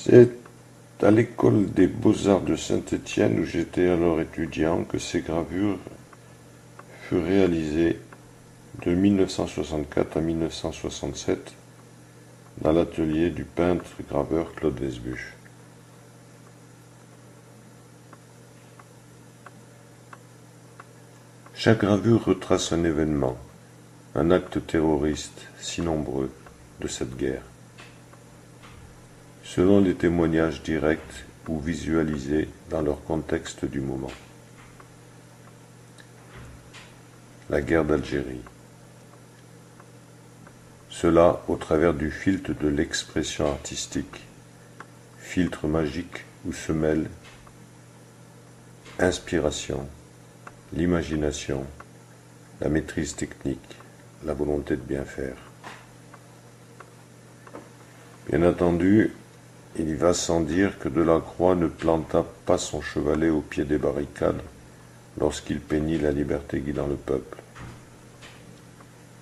C'est à l'école des beaux-arts de Saint-Étienne, où j'étais alors étudiant, que ces gravures furent réalisées de 1964 à 1967 dans l'atelier du peintre-graveur Claude Lesbuche. Chaque gravure retrace un événement, un acte terroriste si nombreux de cette guerre. Selon les témoignages directs ou visualisés dans leur contexte du moment. La guerre d'Algérie. Cela au travers du filtre de l'expression artistique, filtre magique où se mêlent inspiration, l'imagination, la maîtrise technique, la volonté de bien faire. Bien entendu, il y va sans dire que Delacroix ne planta pas son chevalet au pied des barricades lorsqu'il peignit la liberté guidant le peuple,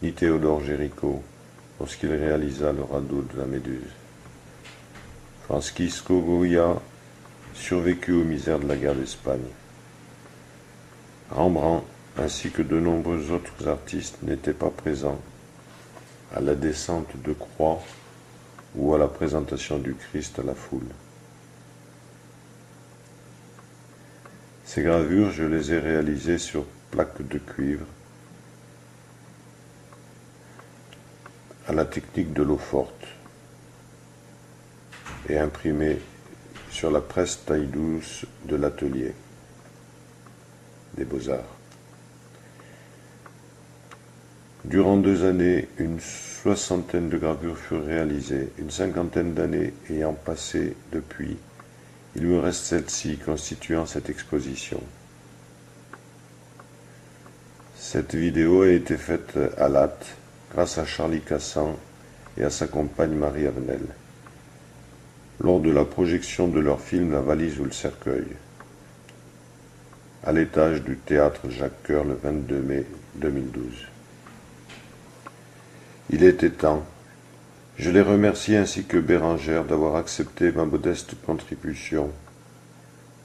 ni Théodore Géricault lorsqu'il réalisa le radeau de la Méduse. Francisco Goya survécut aux misères de la guerre d'Espagne. Rembrandt, ainsi que de nombreux autres artistes, n'étaient pas présents à la descente de croix ou à la présentation du Christ à la foule. Ces gravures, je les ai réalisées sur plaques de cuivre, à la technique de l'eau forte, et imprimées sur la presse taille douce de l'atelier des Beaux-Arts. Durant 2 années, une soixantaine de gravures furent réalisées, une cinquantaine d'années ayant passé depuis, il me reste celle-ci constituant cette exposition. Cette vidéo a été faite à Latte grâce à Charlie Cassan et à sa compagne Marie Avenel, lors de la projection de leur film La valise ou le cercueil, à l'étage du théâtre Jacques Coeur le 22 mai 2012. Il était temps. Je les remercie ainsi que Bérengère d'avoir accepté ma modeste contribution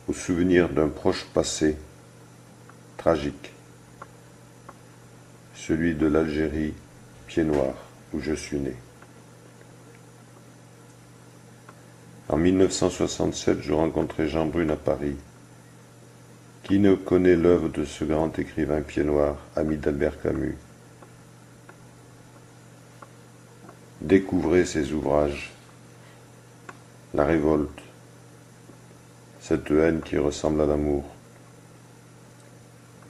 au souvenir d'un proche passé tragique, celui de l'Algérie, Pied-Noir, où je suis né. En 1967, je rencontrai Jean Brune à Paris. Qui ne connaît l'œuvre de ce grand écrivain Pied-Noir, ami d'Albert Camus? Découvrez ses ouvrages. La révolte, cette haine qui ressemble à l'amour.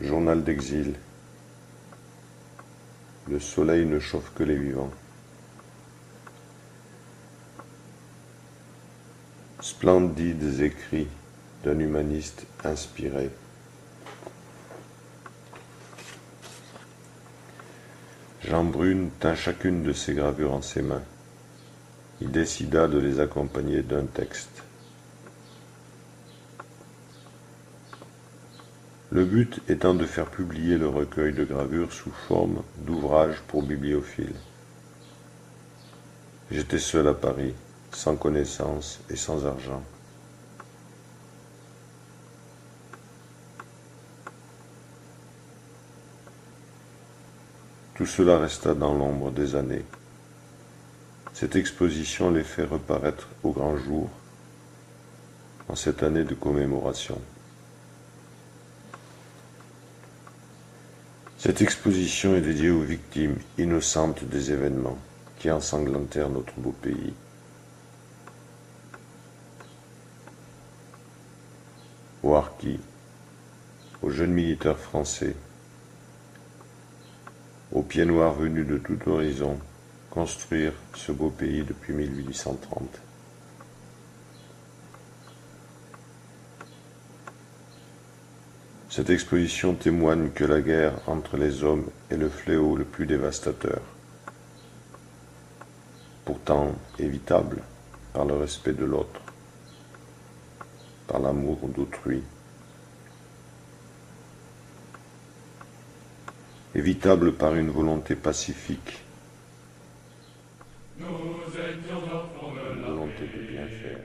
Journal d'exil. Le soleil ne chauffe que les vivants. Splendides écrits d'un humaniste inspiré. Jean Brune tint chacune de ces gravures en ses mains. Il décida de les accompagner d'un texte. Le but étant de faire publier le recueil de gravures sous forme d'ouvrage pour bibliophiles. J'étais seul à Paris, sans connaissance et sans argent. Tout cela resta dans l'ombre des années. Cette exposition les fait reparaître au grand jour en cette année de commémoration. Cette exposition est dédiée aux victimes innocentes des événements qui ensanglantèrent notre beau pays. Aux harkis, aux jeunes militaires français, aux pieds noirs venus de tout horizon, construire ce beau pays depuis 1830. Cette exposition témoigne que la guerre entre les hommes est le fléau le plus dévastateur, pourtant évitable par le respect de l'autre, par l'amour d'autrui. Évitable par une volonté pacifique, une volonté de bien faire.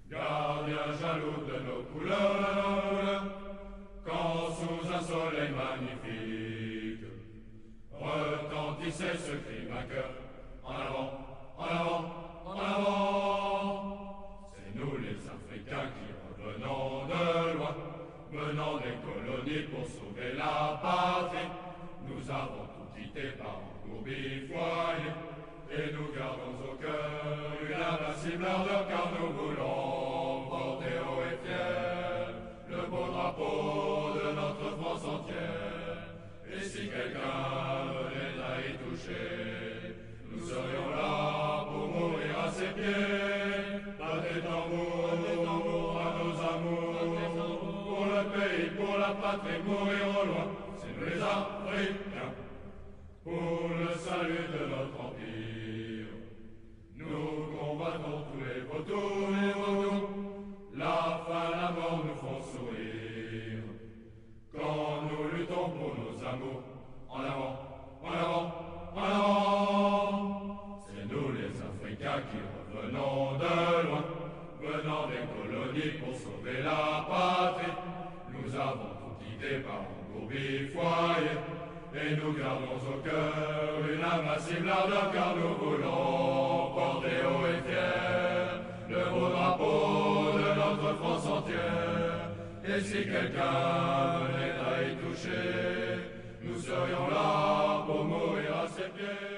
Gardien jaloux de nos couleurs, quand sous un soleil magnifique retentissait ce cri vainqueur, en avant, en avant, en avant. C'est nous les Africains qui revenons de loin, venant des colonies pour sauver la patrie. Nous avons tout quitté par un foyer, et nous gardons au cœur une invincible ardeur, car nous voulons porter haut et fier le beau drapeau de notre France entière. Et si quelqu'un venait à y toucher, nous serions là pour mourir à ses pieds. Battez tambour à nos amours, pour le pays, pour la patrie, mourir au loin, c'est nous les Africains, pour le salut de notre empire. Nous combattons tous les vautours, la faim, la mort nous font sourire. Quand nous luttons pour nos amours, en avant, en avant, en avant. C'est nous les Africains qui revenons de loin, venant des colonies pour sauver la patrie. Nous avons tout quitté par un foyer, et nous gardons au cœur une invincible ardeur, car nous voulons porter haut et fier le beau drapeau de notre France entière. Et si quelqu'un venait à y toucher, nous serions là pour mourir à ses pieds.